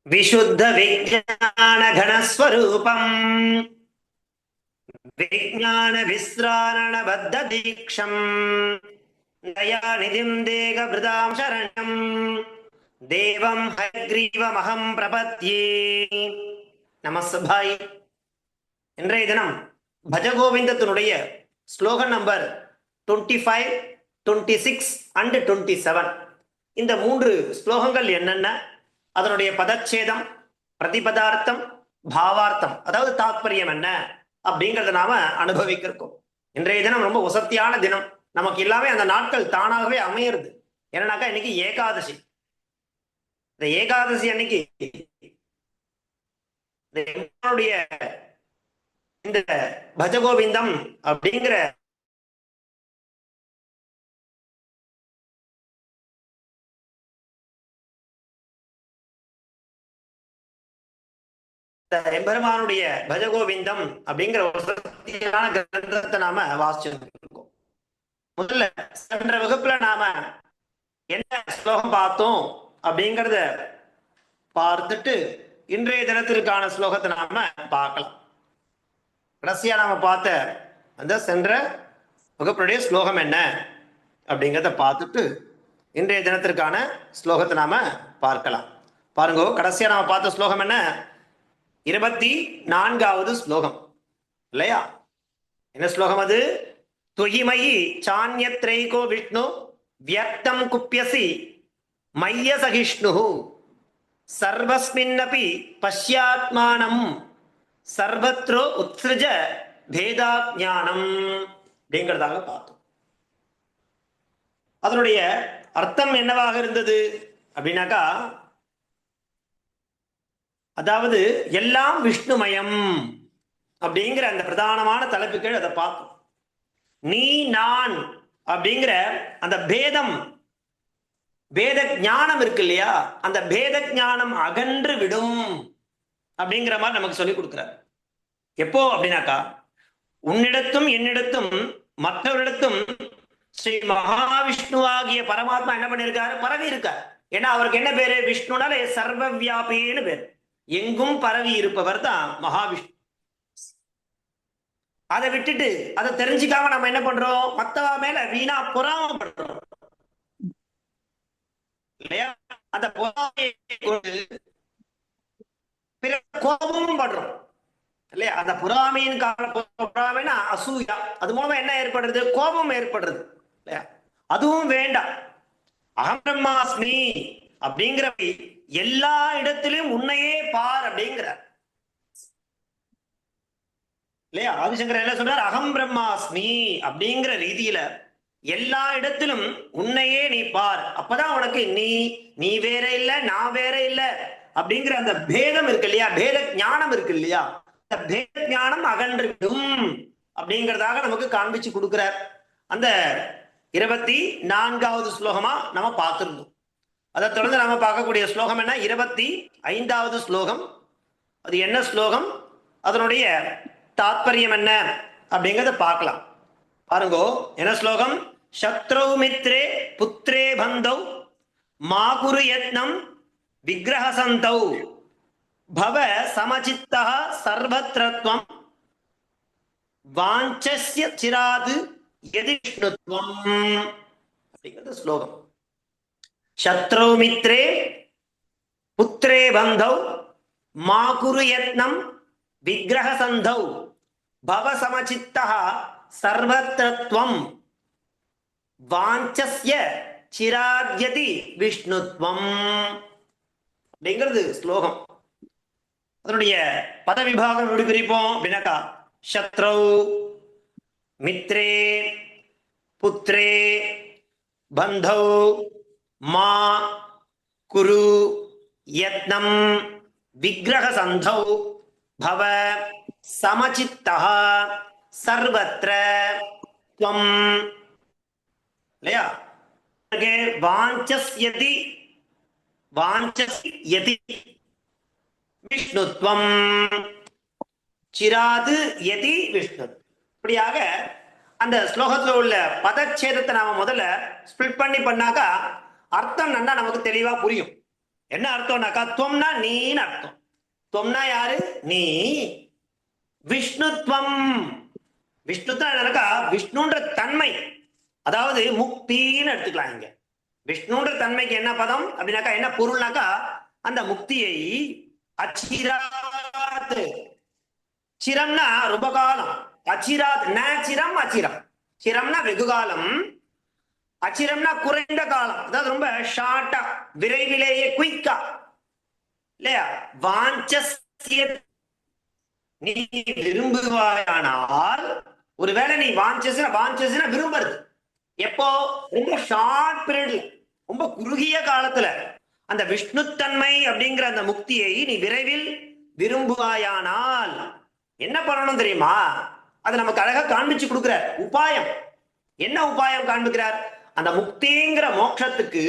विशुद्ध विज्ञान घनस्वरूपम विज्ञान विस्रारण बद्ध दीक्षम दयानिधिं देहभृतां शरणं देवं हयग्रीवमहं प्रपद्ये நமஸ்பாய். இன்றைய தினம் பஜகோவிந்தத்தினுடைய ஸ்லோகன் நம்பர் 25, 26 அண்ட் 27. இந்த 3 ஸ்லோகங்கள் என்னென்ன, அதனுடைய பதச்சேதம், பிரதிபதார்த்தம், பாவார்த்தம், அதாவது தாத்பரியம் என்ன அப்படிங்கிறத நாம அனுபவிக்க இருக்கோம். இன்றைய தினம் ரொம்ப வசத்தியான தினம். நமக்கு எல்லாமே அந்த நாட்கள் தானாகவே அமையிறது. என்னன்னாக்கா இன்னைக்கு ஏகாதசி. இந்த ஏகாதசி அன்னைக்கு இந்த பஜகோவிந்தம் அப்படிங்கிற எம்பெருமானுடைய பஜகோவிந்தம் அப்படிங்கிற ஒரு சக்தியான கிரந்தத்தை நாம வாசிச்சிருக்கோம். முதல்ல சென்ற வகுப்புல நாம என்ன ஸ்லோகம் பார்த்தோம் அப்படிங்கிறத பார்த்துட்டு இன்றைய தினத்திற்கான ஸ்லோகத்தை நாம பார்க்கலாம். கடைசியா நாம பார்த்த அந்த சென்ற வகுப்புடைய ஸ்லோகம் என்ன அப்படிங்கிறத பார்த்துட்டு இன்றைய தினத்திற்கான ஸ்லோகத்தை நாம பார்க்கலாம். பாருங்க, கடைசியா நாம பார்த்த ஸ்லோகம் என்ன? 24வது ஸ்லோகம் இல்லையா? என்ன ஸ்லோகம் அது? துயிமயி சான்யத்ரைகோ விஷ்ணு வியக்தம் குப்யசி மைய சகிஷ்ணு சர்வஸ்மின்னபி பஷ்யாத்மானம் சர்வத்ரோ உத்ஸ்ருஜ பேதாஜ்ஞானம் அப்படிங்கிறதாக பார்த்தோம். அதனுடைய அர்த்தம் என்னவாக இருந்தது அப்படின்னாக்கா, அதாவது எல்லாம் விஷ்ணுமயம் அப்படிங்கிற அந்த பிரதானமான தலைப்புகள் அதை பார்த்தோம். நீ நான் அப்படிங்கிற அந்த பேதம், பேத ஞானம் இருக்கு இல்லையா, அந்த பேத ஞானம் அகன்று விடும் அப்படிங்கிற மாதிரி நமக்கு சொல்லி கொடுக்கிறார். எப்போ அப்படின்னாக்கா, உன்னிடத்தும் என்னிடத்தும் மற்றவரிடத்தும் ஸ்ரீ மகாவிஷ்ணுவாகிய பரமாத்மா என்ன பண்ணியிருக்காரு? பரவி இருக்கார். ஏன்னா அவருக்கு என்ன பேரு? விஷ்ணுனாலே சர்வ வியாபின்னு பேரு. எங்கும் பரவி இருப்பவர் தான் மகாவிஷ்ணு. அதை விட்டுட்டு அதை தெரிஞ்சுக்காம நம்ம என்ன பண்றோம்? மத்தவா மேல வீணா பொறாமப்படுறோம் இல்லையா? அந்த பொறாமையை கோபமும் படுறோம் இல்லையா? அந்த பொறாமையின் பொறாமைனா அசூயா. அது மூலமா என்ன ஏற்படுறது? கோபம் ஏற்படுறது இல்லையா? அதுவும் வேண்டாம். அகம் பிரம்மாஸ்மி அப்படிங்கிற எல்லா இடத்திலும் உன்னையே பார் அப்படிங்கிறார் இல்லையா? ஆதிசங்கர் என்ன சொல்றார்? அகம் பிரம்மாஸ்மி அப்படிங்கிற ரீதியில எல்லா இடத்திலும் உன்னையே நீ பார். அப்பதான் உனக்கு நீ வேற இல்ல, நான் வேற இல்ல அப்படிங்கிற அந்த பேதம் இருக்கு இல்லையா, பேத ஞானம் இருக்கு இல்லையா, அந்த பேத ஞானம் அகன்றுவிடும் அப்படிங்கிறதாக நமக்கு காண்பிச்சு கொடுக்கிறார். அந்த 24வது ஸ்லோகமா நம்ம பார்த்திருந்தோம். அதை தொடர்ந்து நாம பார்க்கக்கூடிய ஸ்லோகம் என்ன? 25வது ஸ்லோகம். அது என்ன ஸ்லோகம், அதனுடைய தாத்பரியம் என்ன அப்படிங்கிறத பார்க்கலாம். பாருங்கோ, என்ன ஸ்லோகம்? சத்ரௌ மித்ரே புத்ரே பந்தௌ மாகுரு யத்னம் விக்கிரஹசந்தௌ பவ சமசித்தः சர்வத்ரத்வம் வாஞ்சஸ்ய சிராது யதி விஷ்ணுத்வம் அப்படிங்கிறது ஸ்லோகம். சத்ரௌ மித்ரே புத்ரே பந்தௌ மாகுரு யத்னம் விக்கிரஹசந்தௌ பவ சமசித்தः சர்வத்ரத்வம் வாஞ்சஸ்ய சிராத்யதி விஷ்ணுத்வம் அப்படிங்கிறது ஸ்லோகம். அதனுடைய பத விபாகம் எப்படி பிரிப்போம் அப்படின்னாக்கா, சத்ரௌ மித்ரே புத்ரே பந்தௌ மா குரு யத்னம் விக்கிரஹசந்தௌ பவ சமசித்தः சர்வத்ர த்வம் இல்லையா? வாஞ்சஸ்யதி விஷ்ணுத்வம் சிராது யதி விஷ்ணு. இப்படியாக அந்த ஸ்லோகத்தில் உள்ள பதச்சேதத்தை நாம முதல்ல ஸ்பிளிட் பண்ணாக்கா அர்த்தம் நல்லா நமக்கு தெளிவா புரியும். என்ன அர்த்தம்னாக்கா துவம்னா நீன்னு அர்த்தம். துவம்னா யாரு? நீ. விஷ்ணுத்வம், விஷ்ணுத்வம் என்னன்னாக்கா விஷ்ணுன்ற தன்மை, அதாவது முக்தின்னு எடுத்துக்கலாம். இங்க விஷ்ணுன்ற தன்மைக்கு என்ன பதம் அப்படின்னாக்கா என்ன பொருள்னாக்கா அந்த முக்தியை அச்சிராத், சிரம்னா ரொம்ப காலம், அச்சிராத் ந சிரம் அச்சிரம், சிரம்னா வெகு காலம், அச்சிரம்னா குறைந்த காலம், அதாவது ரொம்ப ஷார்ட்டா விரைவிலேயே குயிக்கா இல்லையா. வாஞ்சஸ்ய நீ விரும்புவாயானால், ஒருவேளை நீ வாஞ்சஸ்னா விரும்புறது எப்போ? ரொம்ப ஷார்ட் பீரியட்ல, ரொம்ப குறுகிய காலத்துல அந்த விஷ்ணுத்தன்மை அப்படிங்கிற அந்த முக்தியை நீ விரைவில் விரும்புவாயானால் என்ன பண்ணணும் தெரியுமா? அது நமக்கு அழகா காண்பிச்சு கொடுக்கிற உபாயம். என்ன உபாயம் காண்பிக்கிறார்? அந்த முக்திங்கிற மோட்சத்துக்கு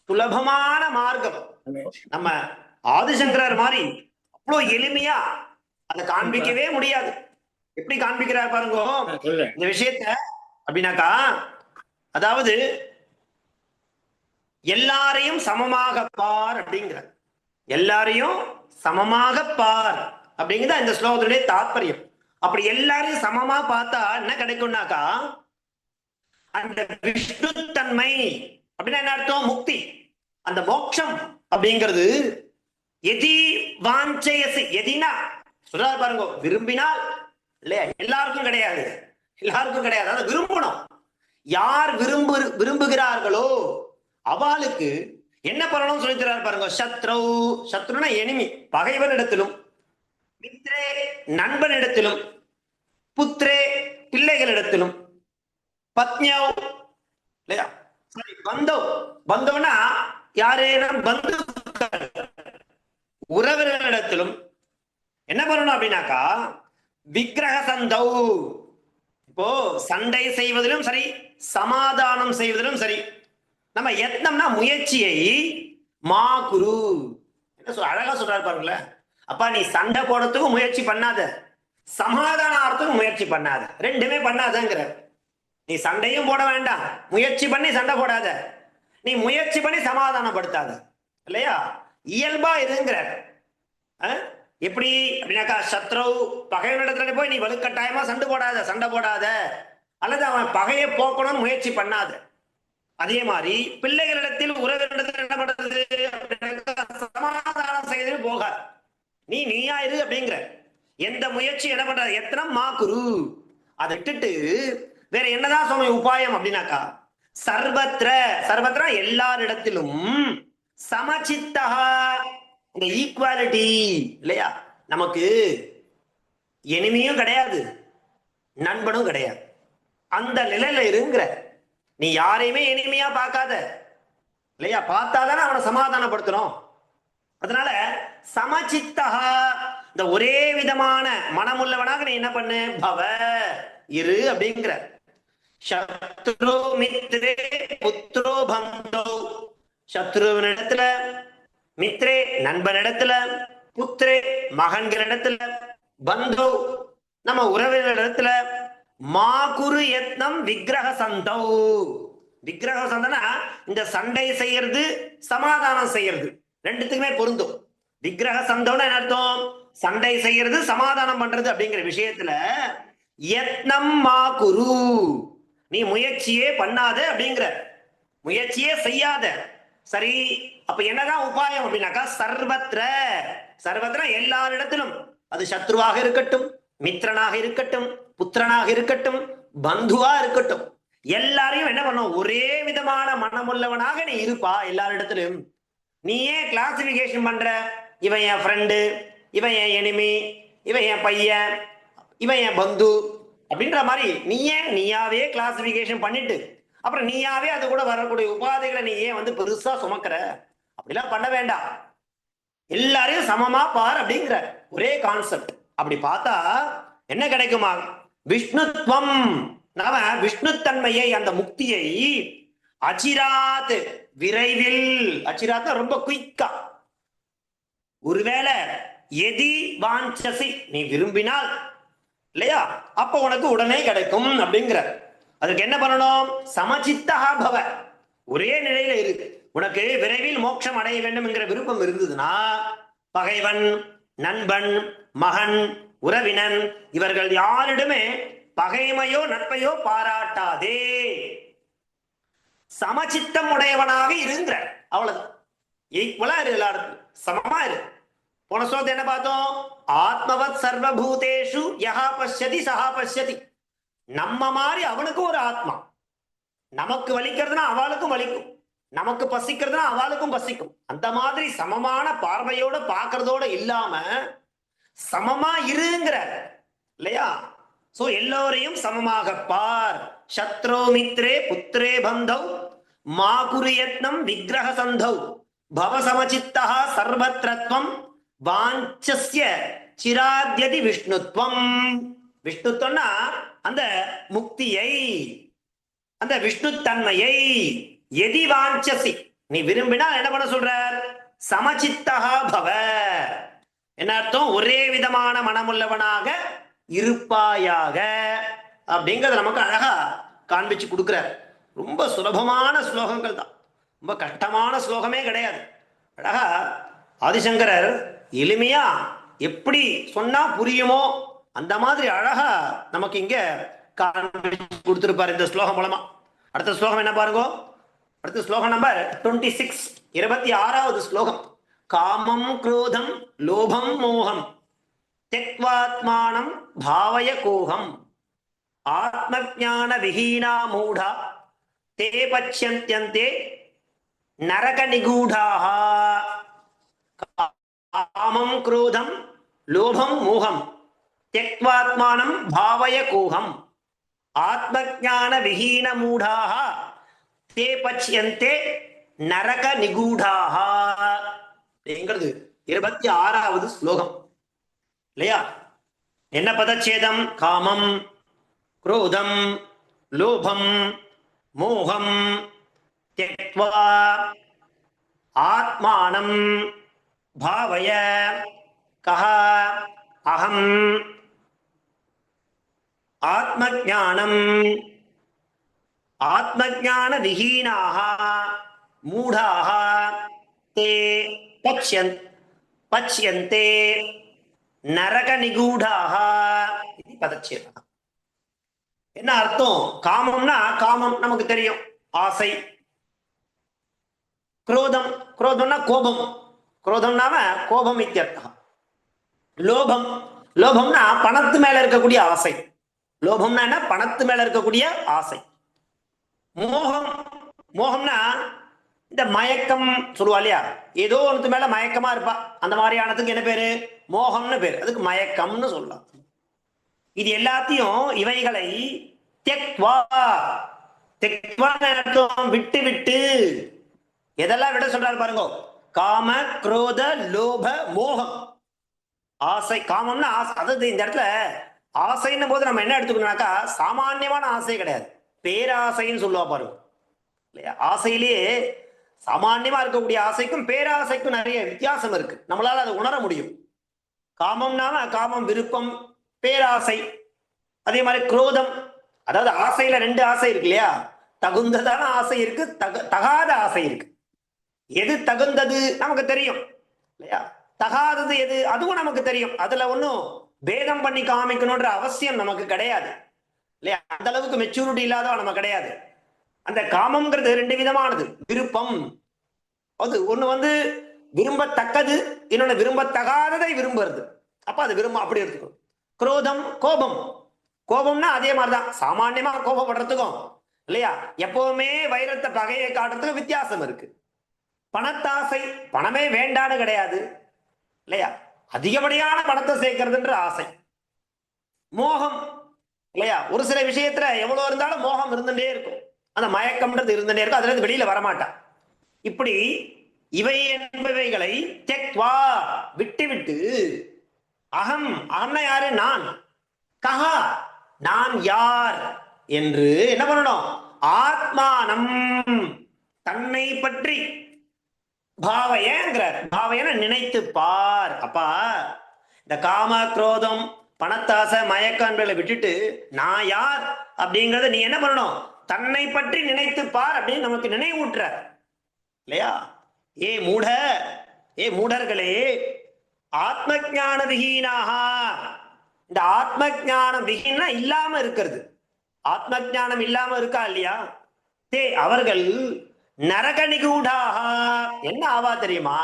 சுலபமான மார்க்கம் நம்ம ஆதிசங்கரர் மாதிரி அவ்வளவு எளிமையா அதை காண்பிக்கவே முடியாது. எப்படி காண்பிக்கிறார் பாருங்க இந்த விஷயத்த அப்படின்னாக்கா, அதாவது எல்லாரையும் சமமாக பார் அப்படிங்கிற, எல்லாரையும் சமமாக பார் அப்படிங்கிறத இந்த ஸ்லோகத்துடைய தாற்பயம். அப்படி எல்லாரையும் சமமா பார்த்தா என்ன கிடைக்கும்னாக்கா அந்த விஷ்ணு தன்மை அப்படின்னா என்ன அர்த்தம்? முக்தி, அந்த மோட்சம் அப்படிங்கிறது எதி வாஞ்சயசி, எதினா சொல்றாரு பாருங்க, விரும்பினால் இல்லையா, எல்லாருக்கும் கிடையாது, எல்லாருக்கும் கிடையாது, அதை விரும்பணும். யார் விரும்புகிறார்களோ அவளுக்கு என்ன பண்ணணும் சொல்லி தரார் பாருங்க. சத்ரு, சத்ருனா எனிமி, பகைவனிடத்திலும், மித்ரே நண்பனிடத்திலும், புத்திரே பிள்ளைகளிடத்திலும், பத்னியோ இல்லையா, சரி பந்தவ், பந்தவனா யாரு? பந்து உறவினரிடத்திலும் என்ன பண்ணணும் அப்படின்னாக்கா விக்கிரக சந்தௌ, இப்போ சண்டை செய்வதிலும் சரி சமாதானம் செய்வதிலும் சரி நம்ம யத்னம்னா முயற்சியை மா குரு, என்ன அழகா சொல்றாரு பாருங்களேன். அப்பா நீ சண்டை போடுறதுக்கும் முயற்சி பண்ணாத, சமாதானம் ஆகிறதுக்கும் முயற்சி பண்ணாத, ரெண்டுமே பண்ணாதங்கிற. நீ சண்டையும் போட வேண்டாம், முயற்சி பண்ணி சண்டை போடாத, நீ முயற்சி பண்ணி சமாதானப்படுத்தாத இல்லையா, இயல்பா இருங்கிற. எப்படி அப்படின்னாக்கா சத்ரு பகைவனிடத்துல போய் நீ வலுக்கட்டாயமா சண்டை போடாத, அல்லது அவன் பகையை போக்கணும்னு முயற்சி பண்ணாத. அதே மாதிரி பிள்ளைகளிடத்தில் உறவினரிடத்தில் என்ன பண்றது? சமாதானம் செய்து போகாது, நீ நீயா இரு அப்படிங்கிற. எந்த முயற்சி என்ன பண்ற? எத்தனம் மா குரு, அதை விட்டுட்டு வேற என்னதான் சுவாமி உபாயம் அப்படின்னாக்கா சர்வத்ர, சர்வத்ரா எல்லாரிடத்திலும், சமச்சித்தா இந்த ஈக்குவாலிட்டி இல்லையா, நமக்கு எனிமையும் கிடையாது நண்பனும் கிடையாது, அந்த நிலையில இருங்கிற. நீ யாரையுமே எனிமையா பார்க்காத இல்லையா, பார்த்தாதானே அவனை சமாதானப்படுத்தணும். அதனால சமச்சித்தா, இந்த ஒரே விதமான மனமுள்ளவனாக நீ என்ன பண்ணு, பவ இரு அப்படிங்கிற. சத்ரு மித்ரே புத்ரோ பந்தோ, சத்ருவனிடத்துல, மித்ரே நண்பனிடத்துல, புத்திரே மகன்களிடத்துல, பந்தோ நம்ம உறவினரிடத்துல, மா குரு யத்னம் விக்கிரக சந்தௌ. விக்கிரக சந்தனா இந்த சண்டை செய்யறது சமாதானம் செய்யறது ரெண்டுத்துக்குமே பொருந்தும். விக்கிரக சந்தோன்னு என்ன அர்த்தம்? சண்டை செய்யறது சமாதானம் பண்றது அப்படிங்கிற விஷயத்துல யத்னம் மா குரு, நீ முயற்சியே பண்ணாத அப்படிங்கிற, முயற்சியே செய்யாத. சரி, அப்ப என்னதான் உபாயம் அப்படின்னாக்கா சர்வத்ர, சர்வத்ர எல்லாரிடத்திலும், அது சத்ருவாக இருக்கட்டும், மித்ரனாக இருக்கட்டும், புத்திரனாக இருக்கட்டும், பந்துவா இருக்கட்டும், எல்லாரையும் என்ன பண்ணும், ஒரே விதமான மனமுள்ளவனாக நீ இருப்பா எல்லாரிடத்திலும். நீ ஏன் கிளாசிபிகேஷன் பண்ற? இவன் என் ஃப்ரெண்டு, இவன் என் எனிமி, இவன் என் பையன், இவன் என் பந்து அப்படின்ற மாதிரி நீயாவே கிளாசிபிகேஷன் பண்ணிட்டு அப்புறம் நீயாவே அது கூட வரக்கூடிய உபாதைகளை நீ ஏன் வந்து பெருசா சுமக்கிற? அப்படிலாம் பண்ண வேண்டாம். எல்லாரையும் சமமா பார் அப்படிங்கிற ஒரே கான்செப்ட். அப்படி பார்த்தா என்ன கிடைக்குமா? விஷ்ணுத்வம், நாம விஷ்ணுத்தன்மையை, அந்த முக்தியை அச்சிராத் விரைவில், அச்சிராத் ரொம்ப குயிக்கா, ஒருவேளை எதி வாஞ்சசி நீ விரும்பினால் இல்லையா, அப்ப உனக்கு உடனே கிடைக்கும் அப்படிங்கிற. அதுக்கு என்ன பண்ணணும்? சமச்சித்தா பவ, ஒரே நிலையில இருக்கு. உனக்கு விரைவில் மோட்சம் அடைய வேண்டும் என்கிற விருப்பம் இருந்ததுன்னா பகைவன், நண்பன், மகன், உறவினன் இவர்கள் யாரிடமே பகைமையோ நட்பையோ பாராட்டாதே. சமச்சித்தம் உடையவனாக இருங்கிற, அவ்வளவுதான். ஈக்குவலா இரு, எல்லாரும் சமமா இரு. போன ஸ்லோகத்தை என்ன பார்த்தோம்? ஆத்மவத் சர்வபூதேஷு யஹா பஷ்யதி சஹா பஷ்யதி. நம்ம மாதிரி அவனுக்கும் ஒரு ஆத்மா. நமக்கு வலிக்கிறதுனா அவளுக்கும் வலிக்கும், நமக்கு பசிக்கிறதுனா அவளுக்கும் பசிக்கும். அந்த மாதிரி சமமான பார்வையோட பாக்குறதோட இல்லாம சமமா இருங்கிற இல்லையா? சோ எல்லோரையும் சமமாக பார். சத்ரோ மித்ரே புத்திரே பந்தௌ மா குரியத்னம் விக்கிரக சந்தௌ பவ சமசித்தா சர்வத்ரத்வம் வாஞ்சஸ்ய சிராத்யதி விஷ்ணுத்வம். விஷ்ணுத்வம்னா அந்த முக்தியை, அந்த விஷ்ணு தன்மையை. எதி வாஞ்சசி, நீ விரும்பினால் என்ன பண்ண சொல்ற? சமசித்தா பவ. என்ன அர்த்தம்? ஒரே விதமான மனமுள்ளவனாக இருப்பாயாக அப்படிங்கறத நமக்கு அழகா காண்பிச்சு கொடுக்கிறார். ரொம்ப சுலபமான ஸ்லோகங்கள் தான், ரொம்ப கஷ்டமான ஸ்லோகமே கிடையாது. அழகா ஆதிசங்கரர் எளிமையா எப்படி சொன்னா புரியுமோ அந்த மாதிரி அழகா நமக்கு இங்க காண்பிச்சு கொடுத்திருப்பார் இந்த ஸ்லோகம் மூலமா. அடுத்த ஸ்லோகம் என்ன பாருங்க. அடுத்த ஸ்லோகம் நம்பர் 26, 26வது ஸ்லோகம். காமம் குரோதம் லோபம் மோகம் த்யக்வாத்மானம் பாவய கோகம் ஆத்மஜான விஹீனா மூடா தே பச்யந்த்யந்தே நரக நிகூடாஹ. காமம் குரோதம் லோபம் மோகம் த்யக்வாத்மானம் பாவய கோகம் ஆத்மஜான விஹீன மூடாஹ தே பச்யந்தே நரக நிகூடாஹ. அப்படிங்கிறது 26வது ஸ்லோகம் இல்லையா? என்ன பதச்சேதம்? காமம் குரோதம் லோபம் மோகம் த்யக்வா ஆத்மானம் பாவய கஹ அகம் ஆத்மஜானம் ஆத்மஜான விஹீனாஹ மூடாஹ தே பச்யந்தே நரக நிகூடாஹ. இது பதச்சேதம். என்ன அர்த்தம்? காமம்னா காமம் நமக்கு தெரியும், ஆசை. குரோதம், குரோதம்னா கோபம், குரோதம்னாம கோபம் இத்தியர்த்தம். லோபம், லோபம்னா பணத்து மேல இருக்கக்கூடிய ஆசை. லோபம்னா என்ன? பணத்து மேல இருக்கக்கூடிய ஆசை. மோகம், மோகம்னா இந்த மயக்கம் சொல்லுவா இல்லையா? ஏதோ ஒன்று மேல மயக்கமா இருப்பா, அந்த மாதிரியானதுக்கு என்ன பேரு? மோகம்னு பேரு. அதுக்கு மயக்கம்னு சொல்லலாம். இது எல்லாத்தையும் இவைகளை த்யக்வா, விட்டு விட்டு. எதெல்லாம் விட சொல்றாரு பாருங்க. காம குரோத லோப மோகம். ஆசை, காமம்னா ஆசை. அதாவது இந்த இடத்துல ஆசைன்னும் போது நம்ம என்ன எடுத்துக்கணும்னாக்கா சாமான்யமான ஆசை கிடையாது, பேராசைன்னு சொல்லுவா பாருங்க இல்லையா? ஆசையிலேயே சாமான்யமா இருக்கக்கூடிய ஆசைக்கும் பேராசைக்கும் நிறைய வித்தியாசம் இருக்கு. நம்மளால அதை உணர முடியும். காமம்னாம காமம் விருப்பம், பேராசை. அதே மாதிரி குரோதம், அதாவது ஆசையில ரெண்டு ஆசை இருக்கு இல்லையா? தகுந்ததான ஆசை இருக்கு, தகாத ஆசை இருக்கு. எது தகுந்தது நமக்கு தெரியும் இல்லையா? தகாதது எது அதுவும் நமக்கு தெரியும். அதுல ஒன்றும் பேதம் பண்ணி காமிக்கணும்ன்ற அவசியம் நமக்கு கிடையாது இல்லையா? அந்த அளவுக்கு மெச்சூரிட்டி இல்லாதவா நம்ம கிடையாது. அந்த காமம்ங்கிறது ரெண்டு விதமானது. விருப்பம், அது ஒண்ணு விரும்பத்தக்கது, இன்னொன்னு விரும்பத்தகாததை விரும்புறது. அப்ப அது விரும்ப அப்படி எடுத்துக்கணும். குரோதம், கோபம். கோபம்னா அதே மாதிரிதான், சாமான்யமா கோபப்படுறதுக்கும் இல்லையா எப்பவுமே வைரத்தை பகையை காட்டுறதுக்கு வித்தியாசம் இருக்கு. பணத்தாசை, பணமே வேண்டான்னு கிடையாது இல்லையா? அதிகப்படியான பணத்தை சேர்க்கறதுன்ற ஆசை. மோகம் இல்லையா? ஒரு சில விஷயத்துல எவ்வளவு இருந்தாலும் மோகம் இருந்துட்டே இருக்கும், அந்த மயக்கம்ன்றது இருந்துட்டே இருக்கும், அதுல இருந்து வெளியில வரமாட்டான். இப்படி இவை என்பவைகளை தெக்வா, விட்டு விட்டு. அகம், அகம்னா யாரு? நான். கஹா, நான் யார் என்று என்ன பண்ணணும்? ஆத்மானம், தன்னை பற்றி. பாவையங்கிறார். பாவையன நினைத்து பார். அப்பா இந்த காம குரோதம் பணத்தாசை மயக்கங்களை விட்டுட்டு நான் யார் அப்படிங்கறத நீ என்ன பண்ணணும்? தன்னை பற்றி நினைத்து பார் அப்படின்னு நமக்கு நினைவூட்டுற இல்லையா? ஏ மூட, ஏ மூடர்களே, ஆத்ம ஞான விஹீனாக. இந்த ஆத்ம ஞானம் விஹீனா இல்லாம இருக்கிறது. ஆத்ம ஞானம் இல்லாம இருக்கா இல்லையா? தே அவர்கள் நரக நிகூடாக. என்ன ஆவா தெரியுமா?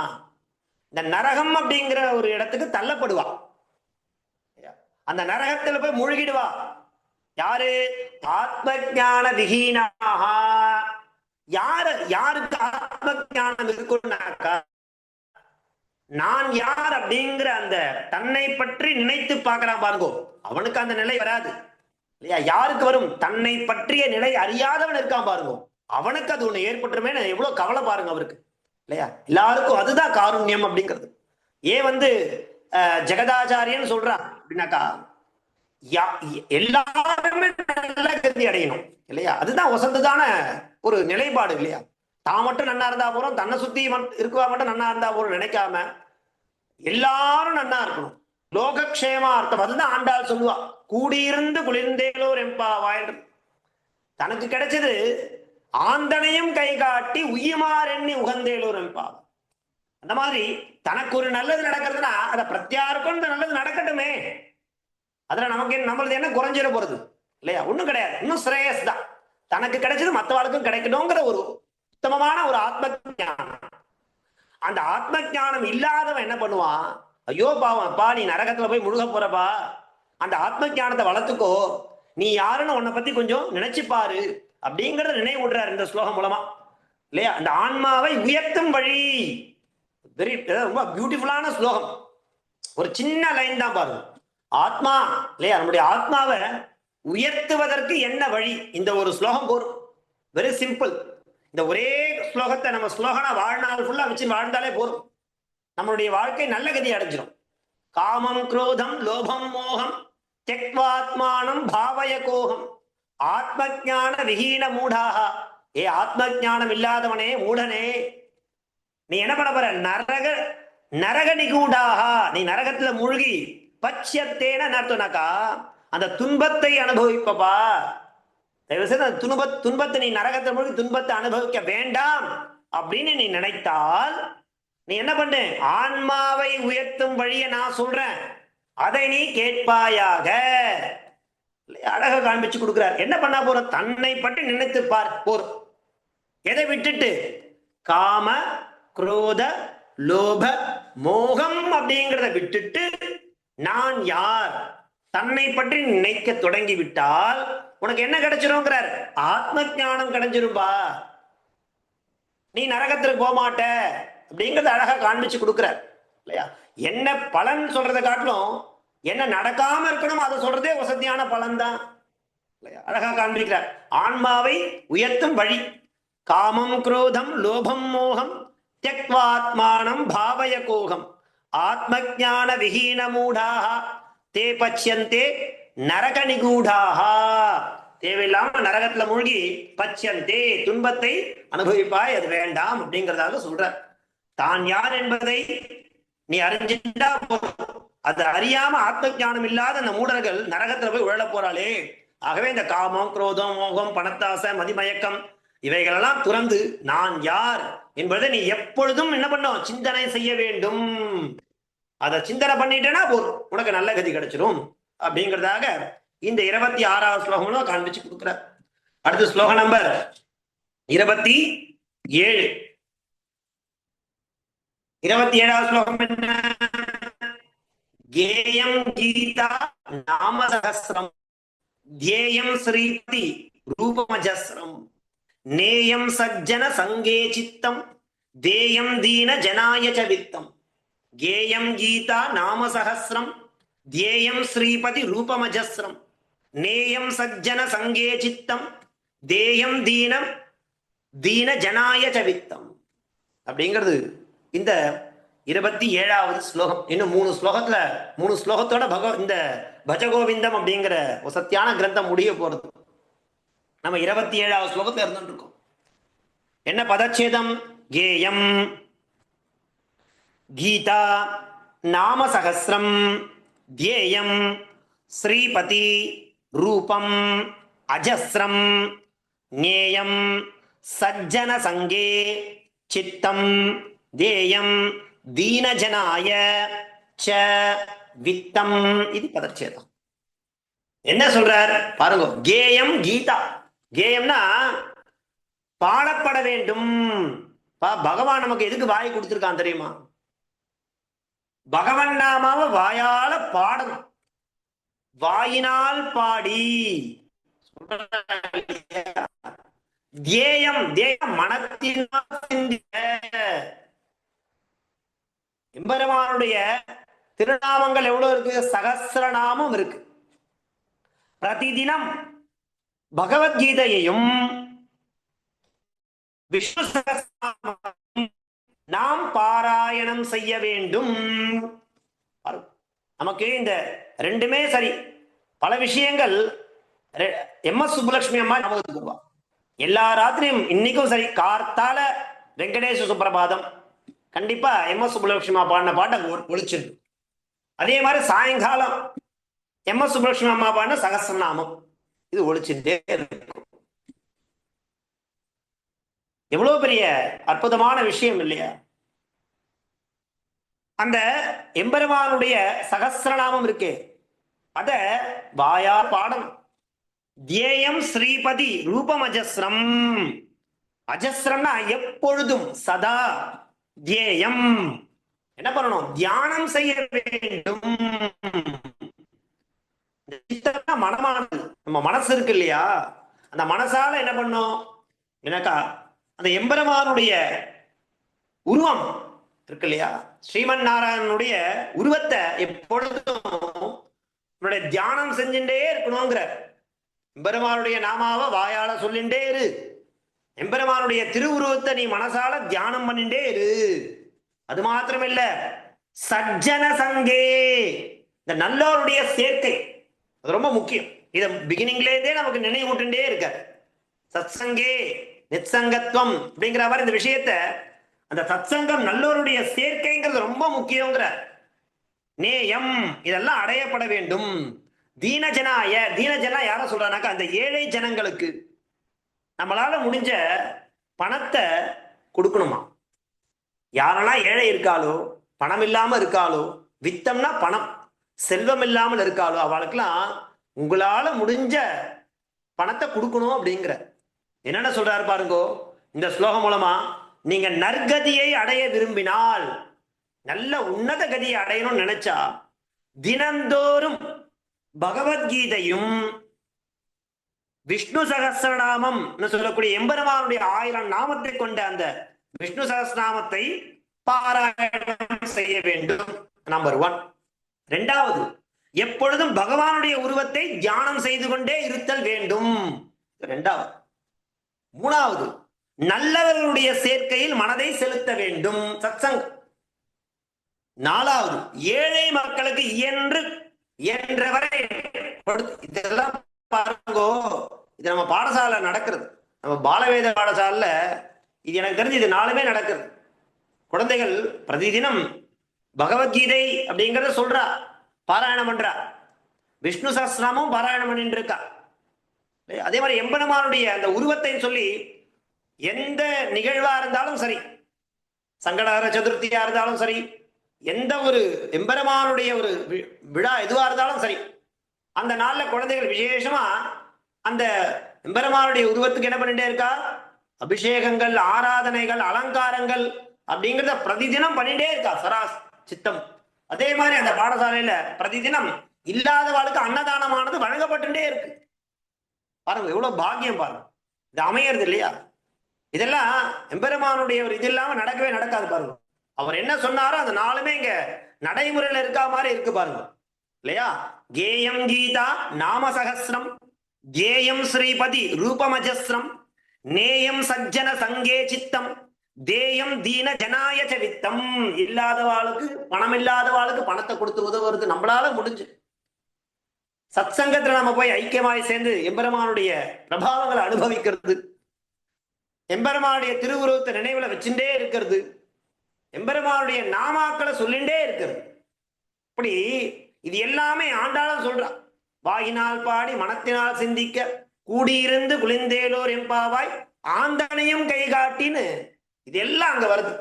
இந்த நரகம் அப்படிங்கிற ஒரு இடத்துக்கு தள்ளப்படுவா. அந்த நரகத்துல போய் முழுகிடுவா. யாரு? ஆத்ம ஞான விஹீனாக. யாருக்கு ஆத்ம ஞானம் இருக்குன்னாக்கா, நான் யார் அப்படிங்கிற அந்த தன்னை பற்றி நினைத்து பார்க்கிறான் பாருங்கோ, அவனுக்கு அந்த நிலை வராது இல்லையா? யாருக்கு வரும்? தன்னை பற்றிய நிலை அறியாதவன் இருக்கான் பாருங்க, அவனுக்கு அது ஒண்ணு ஏற்பட்டுருமே, எவ்வளவு கவலை பாருங்க அவருக்கு இல்லையா? எல்லாருக்கும் அதுதான் காருண்யம் அப்படிங்கிறது. ஏன் ஜெகதாச்சாரியன்னு சொல்றா அப்படின்னாக்கா, எல்லாருமே நல்ல கதி அடையணும் இல்லையா? அதுதான் வசந்ததான ஒரு நிலைப்பாடு இல்லையா? தான் மட்டும் நன்னா இருந்தா போறோம், தன்னை சுத்தி இருக்குவா மட்டும் நன்னா இருந்தா போறோம் நினைக்காம எல்லாரும் நன்னா இருக்கணும். லோகக்ஷேமார்த்தம், அதுதான் ஆண்டாள் சொல்லுவா, கூடியிருந்து குளிர்ந்தேலோர் எம்பாவாய். தனக்கு கிடைச்சது ஆந்தனையும் கை காட்டி உய்யுமார் எண்ணி உகந்தேலோர் எம்பாவா. அந்த மாதிரி தனக்கு ஒரு நல்லது நடக்கிறதுனா அதை பிரத்யாருக்கும் நல்லது நடக்கட்டுமே, அதுல நமக்கு நம்மளது என்ன குறைஞ்சிட போறது இல்லையா? ஒண்ணும் கிடையாது, இன்னும் ஸ்ரேயஸ் தான். தனக்கு கிடைச்சது மற்றவாளுக்கும் கிடைக்கணுங்கிற ஒரு உத்தமமான ஒரு ஆத்ம ஞானம். அந்த ஆத்ம ஞானம் இல்லாதவன் என்ன பண்ணுவான்? ஐயோ பாவம் அப்பா, நீ நரகத்துல போய் முழுக போறப்பா, அந்த ஆத்ம ஞானத்தை வளர்த்துக்கோ, நீ யாருன்னு உன்னை பத்தி கொஞ்சம் நினைச்சு பாரு அப்படிங்கறத நினைவு விடுறாரு இந்த ஸ்லோகம் மூலமா இல்லையா? அந்த ஆன்மாவை உயர்த்தும் வழி. வெரி ரொம்ப பியூட்டிஃபுல்லான ஸ்லோகம். ஒரு சின்ன லைன் தான் பாருங்க. ஆத்மா இல்லையா, நம்முடைய ஆத்மாவை உயர்த்துவதற்கு என்ன வழி? இந்த ஒரு ஸ்லோகம் போரும். Very simple. இந்த ஒரே ஸ்லோகத்தை நம்ம ஸ்லோகனா வாழ்நாள் ஃபுல்லா வச்சு வாழ்ந்தாலே போதும், நம்மளுடைய வாழ்க்கை நல்ல கதி அடைஞ்சிடும். காமம் குரோதம் லோபம் மோகம் தெக்வாத்மானம் பாவய கோகம் ஆத்ம ஞான விஹீன மூடாக. ஏ ஆத்ம ஞானம் இல்லாதவனே, மூடனே, நீ என்ன பண்ண போற? நரக நிகூடாக, நீ நரகத்துல மூழ்கி பட்சத்தேன நடத்துனாக்கா அந்த துன்பத்தை அனுபவிப்பப்பா. துன்பத்தை நீ நரகத்தை மூழ்கி துன்பத்தை அனுபவிக்க வேண்டாம் அப்படின்னு நீ நினைத்தால் நீ என்ன பண்ணு? ஆன்மாவை உயர்த்தும் வழியை நான் சொல்றேன், அதை நீ கேட்பாயாக. அழகா காண்பிச்சு கொடுக்கிறார். என்ன பண்ணா போற? தன்னை பற்றி நினைத்து பார் போர். எதை விட்டுட்டு? காம குரோத லோப மோகம் அப்படிங்கிறத விட்டுட்டு நான் யார் தன்னை பற்றி நினைக்க தொடங்கி விட்டால் உனக்கு என்ன கிடைச்சிருங்கிறார்? ஆத்ம ஞானம் கிடைச்சிரும்பா, நீ நரகத்திற்கு போக மாட்ட அப்படிங்கறத அழகா காண்பிச்சு கொடுக்கிறார் இல்லையா? என்ன பலன் சொல்றதை காட்டிலும் என்ன நடக்காம இருக்கணும் அதை சொல்றதே வசதியான பலன் தான் இல்லையா? அழகா காண்பிக்கிறார். ஆன்மாவை உயர்த்தும் வழி காமம் குரோதம் லோபம் மோகம் த்யக்வாத்மானம் பாவய கோகம் ஆத்ம ஞான விஹீன மூடாக தே பச்யந்தே நரக நிகூடாக. தேவையில்லாம நரகத்துல மூழ்கி பச்யந்தே துன்பத்தை அனுபவிப்பாய், அது வேண்டாம் அப்படிங்கிறதாக சொல்ற. தான் யார் என்பதை நீ அறிஞ்சிட்டா போதும். அது அறியாம ஆத்ம ஞானம் இல்லாத அந்த மூடர்கள் நரகத்துல போய் உழல போறாளே. ஆகவே இந்த காமம் குரோதம் மோகம் பணத்தாசை மதிமயக்கம் இவைகளெல்லாம் துறந்து நான் யார் என்பதை நீ எப்பொழுதும் என்ன பண்ணும்? சிந்தனை செய்ய வேண்டும். அதை சிந்தனை பண்ணிட்டேன்னா போதும், உனக்கு நல்ல கதி கிடைச்சிடும் அப்படிங்கிறதாக இந்த 26வது ஸ்லோகம் காண்பிச்சு கொடுக்கிறார். அடுத்த ஸ்லோகம் நம்பர் 27. 27வது ஸ்லோகம் என்ன? கேயம் கீதா நாம சஹஸ்ரம் தியேயம் ஸ்ரீபதி ரூபமஜஸ்ரம் நேயம் சஜ்ஜன சங்கே சித்தம் தேயம் தீன ஜனாய ச வித்தம். கேயம் கீதா நாம சஹஸ்ரம் தியேயம் ஸ்ரீபதி ரூபமஜஸ்ரம் நேயம் சஜ்ஜன சங்கே சித்தம் தேயம் தீன ஜனாய ச வித்தம் அப்படிங்கிறது இந்த 27வது ஸ்லோகம். இன்னும் 3 ஸ்லோகத்தோட இந்த பஜகோவிந்தம் அப்படிங்கிற சத்தியான கிரந்தம் முடிய போறது. நம்ம 27வது ஸ்லோகத்துல இருந்துட்டு இருக்கோம். என்ன பதச்சேதம்? கேயம் கீதா நாம சஹஸ்ரம் தியேயம் ஸ்ரீபதி ரூபம் அஜஸ்ரம் ஞேயம் சஜ்ஜன சங்கே சித்தம் தேயம் தீனஜனாய ச வித்தம். இது பதச்சேதம். என்ன சொல்றார் பாருங்க. கேயம் கீதா. கேயம்னா பாடப்பட வேண்டும். பகவான் நமக்கு எதுக்கு வாய் கொடுத்திருக்கான் தெரியுமா? பகவன் நாமாவை வாயால பாடணும். வாயினால் பாடி தேயம் தேயம் மனத்தினால் சிந்திக்க. எம்பெருமானுடைய திருநாமங்கள் எவ்வளவு இருக்கு? சகஸ்ரநாமம் இருக்கு. பிரதிதினம் பகவத்கீதையையும் விஷ்ணு சகஸ்ரநாமம் நாம் பாராயணம் செய்ய வேண்டும். நமக்கு இந்த ரெண்டுமே சரி. பல விஷயங்கள் எம்.எஸ். சுப்புலட்சுமி அம்மா ஞாபகத்துக்கு வருவா. எல்லா ராத்திரியும் இன்னைக்கும் சரி, கார்த்தால வெங்கடேச சுப்பிரபாதம் கண்டிப்பா எம்.எஸ். சுப்புலட்சுமி அம்மா பாடின பாட்டை ஒழிச்சிருக்கு. அதே மாதிரி சாயங்காலம் எம்.எஸ். சுப்புலட்சுமி அம்மா பாடின சகஸ்ரநாமம் இது ஒழிச்சுட்டே இருக்கும். எவ்வளவு பெரிய அற்புதமான விஷயம் இல்லையா? அந்த எம்பெருமானுடைய சகஸ்ரநாமம் இருக்கு, அத வாயா பாடணும். தியேயம் ஸ்ரீபதி ரூபம் அஜஸ்ரம். அஜஸ்ரம்னா எப்பொழுதும், சதா. தியேயம் என்ன பண்ணணும்? தியானம் செய்ய வேண்டும். மனமானது, நம்ம மனசு இருக்கு இல்லையா, அந்த மனசால என்ன பண்ணும்? எனக்கா அந்த எம்பெருமானுடைய உருவம் இருக்கு இல்லையா, ஸ்ரீமன் நாராயணனுடைய உருவத்தை எப்பொழுதும் தியானம் செஞ்சுட்டே இருக்கணுங்கிற. எம்பெருமானுடைய நாமாவை வாயால சொல்லிண்டே இரு. எம்பெருமானுடைய திருவுருவத்தை நீ மனசால தியானம் பண்ணிட்டே இரு. அது மாத்திரமில்ல, சஜ்ஜன சங்கே, இந்த நல்லோருடைய சேர்க்கை அது ரொம்ப முக்கியம். இதை பிகினிங்லேருந்தே நமக்கு நினைவூட்டுண்டே இருக்க. சத்சங்கே நிச்சங்கத்துவம் அப்படிங்கிற மாதிரி இந்த விஷயத்தை, அந்த சத்சங்கம் நல்லோருடைய சேர்க்கைங்கிறது ரொம்ப முக்கியங்கிற. நேயம் இதெல்லாம் அடையப்பட வேண்டும். தீனஜனாய, தீனஜனா யார சொல்றானாக்கா அந்த ஏழை ஜனங்களுக்கு நம்மளால முடிஞ்ச பணத்தை கொடுக்கணுமா. யாரெல்லாம் ஏழை இருக்காளோ, பணம் இல்லாம இருக்காளோ, வித்தம்னா பணம், செல்வம் இல்லாமல் இருக்காளோ, அவளுக்கெல்லாம் உங்களால முடிஞ்ச பணத்தை கொடுக்கணும் அப்படிங்கிற. என்னென்ன சொல்றாரு பாருங்கோ இந்த ஸ்லோகம் மூலமா. நீங்க நற்கதியை அடைய விரும்பினால், நல்ல உன்னத கதியை அடையணும்னு நினைச்சா, தினந்தோறும் பகவத்கீதையும் விஷ்ணு சகஸ்ரநாமம் சொல்லக்கூடிய எம்பெருமானுடைய 1000 நாமத்தை கொண்ட அந்த விஷ்ணு சகஸ்ரநாமத்தை பாராயணம் செய்ய வேண்டும். நம்பர் 1. 2வது, எப்பொழுதும் பகவானுடைய உருவத்தை தியானம் செய்து கொண்டே இருத்தல் வேண்டும். 2வது. 3வது, நல்லவர்களுடைய சேர்க்கையில் மனதை செலுத்த வேண்டும், சத்சங்கம். 4வது, ஏழை மக்களுக்கு இயன்றவரை இதெல்லாம் பாருங்கோ. இது நம்ம பாடசாலை நடக்கிறது, நம்ம பாலவேத பாடசாலைல இது எனக்கு தெரிஞ்சு இது 4மே நடக்கிறது. குழந்தைகள் பிரதிதினம் பகவத்கீதை அப்படிங்கிறத சொல்றா, பாராயணம் பண்றா. விஷ்ணு சஹஸ்ரநாமம் பாராயணம் பண்ணிட்டு இருக்கா. அதே மாதிரி எம்பெருமானுடைய அந்த உருவத்தை சொல்லி எந்த நிகழ்வா இருந்தாலும் சரி, சங்கடஹர சதுர்த்தியா இருந்தாலும் சரி, எந்த ஒரு எம்பெருமானுடைய ஒரு விழா எதுவா இருந்தாலும் சரி, அந்த நாள்ல குழந்தைகள் விசேஷமா அந்த எம்பெருமானுடைய உருவத்துக்கு என்ன பண்ணிட்டே இருக்கா? அபிஷேகங்கள், ஆராதனைகள், அலங்காரங்கள் அப்படிங்கிறத பிரதிதினம் பண்ணிட்டே இருக்கா சராஸ் சித்தம். அதே மாதிரி அந்த பாடசாலையில பிரதிதினம் இல்லாதவாளுக்கு அன்னதானமானது வழங்கப்பட்டுட்டே இருக்கு. பாருங்க எவ்வளவு பாக்கியம் பாருங்க, இது அமையறது இல்லையா? இதெல்லாம் எம்பெருமானுடைய ஒரு இது இல்லாம நடக்கவே நடக்காது பாருங்க. அவர் என்ன சொன்னாரோ அந்த 4மே இங்க நடைமுறையில இருக்கா மாதிரி இருக்கு பாருங்க இல்லையா? கேயம் கீதா நாம சகஸ்ரம், கேயம் ஸ்ரீபதி ரூபமஜஸ்ரம், நேயம் சஜ்ஜன சங்கே சித்தம், தேயம் தீன ஜனாய வித்தம். இல்லாதவாளுக்கு, பணம் இல்லாதவாளுக்கு பணத்தை கொடுத்து உதவுறது நம்மளால முடிஞ்சு. சத்சங்கத்துல நம்ம போய் ஐக்கியமாய் சேர்ந்து எம்பெருமானுடைய பிரபாவங்களை அனுபவிக்கிறது, எம்பெருமானுடைய திருவுருவத்தை நினைவுல வச்சுட்டே இருக்கிறது, எம்பெருமானுடைய நாமாக்களை சொல்லிண்டே இருக்கிறது. இப்படி இது எல்லாமே ஆண்டாலும் சொல்றா. வாயினால் பாடி மனத்தினால் சிந்திக்க கூடியிருந்து குளிந்தேலோர் எம்பாவாய் ஆந்தனையும் கை காட்டின்னு இது எல்லாம் அங்க வருது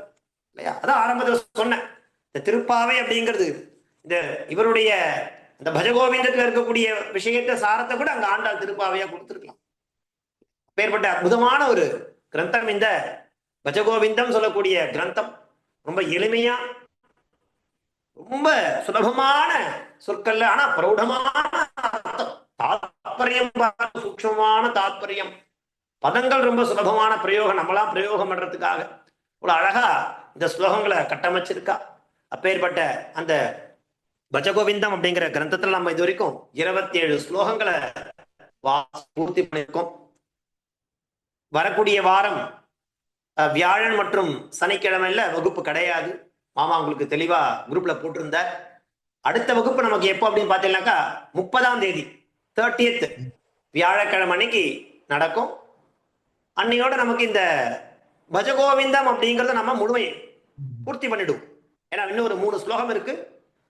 இல்லையா? அதான் ஆரம்பத்தில் சொன்னேன், இந்த திருப்பாவை அப்படிங்கிறது இந்த இவருடைய இந்த பஜகோவிந்தத்துல இருக்கக்கூடிய விஷயத்த சாரத்தை கூட அங்க ஆண்டாள் திருப்பாவையா கொடுத்துருக்கலாம். அப்பேற்பட்ட அற்புதமான ஒரு கிரந்தம் இந்த பஜகோவிந்தம் சொல்லக்கூடிய கிரந்தம். ரொம்ப எளிமையா, ரொம்ப சுலபமான சொற்கள்ல, ஆனா பிரௌடமான தாத்பரியம், சூக்ஷமான தாத்பரியம், பதங்கள் ரொம்ப சுலபமான பிரயோகம், நம்மளாம் பிரயோகம் பண்றதுக்காக இவ்வளவு அழகா இந்த ஸ்லோகங்களை கட்டமைச்சிருக்கா. அப்பேற்பட்ட அந்த பஜகோவிந்தம் அப்படிங்கிற கிரந்தத்துல நம்ம இது வரைக்கும் 27 ஸ்லோகங்களை பூர்த்தி பண்ணியிருக்கோம். வரக்கூடிய வாரம் வியாழன் மற்றும் சனிக்கிழமையில வகுப்பு கிடையாது. மாமா உங்களுக்கு தெளிவா குரூப்ல போட்டிருந்த அடுத்த வகுப்பு நமக்கு எப்போ அப்படின்னு பார்த்தீங்கன்னாக்கா 30ஆம் தேதி 30th வியாழக்கிழமை அன்னைக்கு நடக்கும். அன்னையோட நமக்கு இந்த பஜகோவிந்தம் அப்படிங்கறத நம்ம முழுமையை பூர்த்தி பண்ணிடுவோம். ஏன்னா இன்னும் ஒரு 3 ஸ்லோகம் இருக்கு.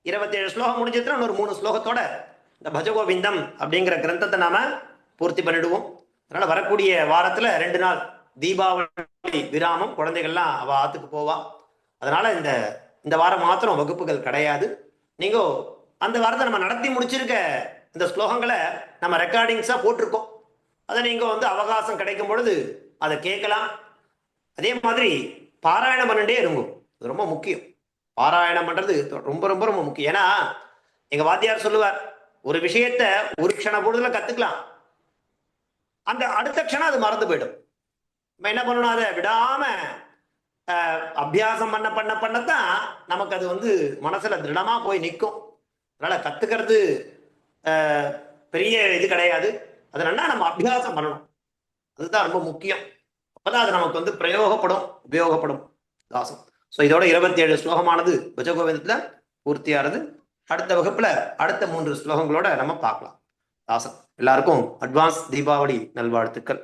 27 ஸ்லோகம் முடிஞ்சதுன்னா இன்னொரு 3 ஸ்லோகத்தோட இந்த பஜகோவிந்தம் அப்படிங்கிற கிரந்தத்தை நாம பூர்த்தி பண்ணிடுவோம். அதனால வரக்கூடிய வாரத்துல 2 நாள் தீபாவளி விராமம், குழந்தைகள்லாம் அவ ஆத்துக்கு போவா. அதனால இந்த வாரம் மாத்திரம் வகுப்புகள் கிடையாது. நீங்க அந்த வாரத்தை நம்ம நடத்தி முடிச்சிருக்க இந்த ஸ்லோகங்களை நம்ம ரெக்கார்டிங்ஸா போட்டிருக்கோம். அதை நீங்க அவகாசம் கிடைக்கும் பொழுது அதை கேட்கலாம். அதே மாதிரி பாராயணம் பண்ணிட்டே இருங்க, அது ரொம்ப முக்கியம். பாராயணம் பண்றது ரொம்ப ரொம்ப ரொம்ப முக்கியம். ஏன்னா எங்க வாத்தியார் சொல்லுவார், ஒரு விஷயத்த ஒரு க்ஷண பொழுதுல கத்துக்கலாம், அந்த அடுத்த க்ஷணம் அது மறந்து போயிடும். நம்ம என்ன பண்ணணும், அதை விடாம அபியாசம் பண்ணத்தான் நமக்கு அது மனசுல திருடமா போய் நிற்கும். அதனால கத்துக்கிறது பெரிய இது கிடையாது, அதனால நம்ம அபியாசம் பண்ணணும், அதுதான் ரொம்ப முக்கியம். அப்பதான் அது நமக்கு பிரயோகப்படும், உபயோகப்படும் தாசம். ஸோ இதோட 27 ஸ்லோகமானது பஜகோவிந்தத்துல பூர்த்தியானது. அடுத்த வகுப்புல அடுத்த 3 ஸ்லோகங்களோட நம்ம பார்க்கலாம். தாசம் எல்லாருக்கும் அட்வான்ஸ் தீபாவளி நல்வாழ்த்துக்கள்.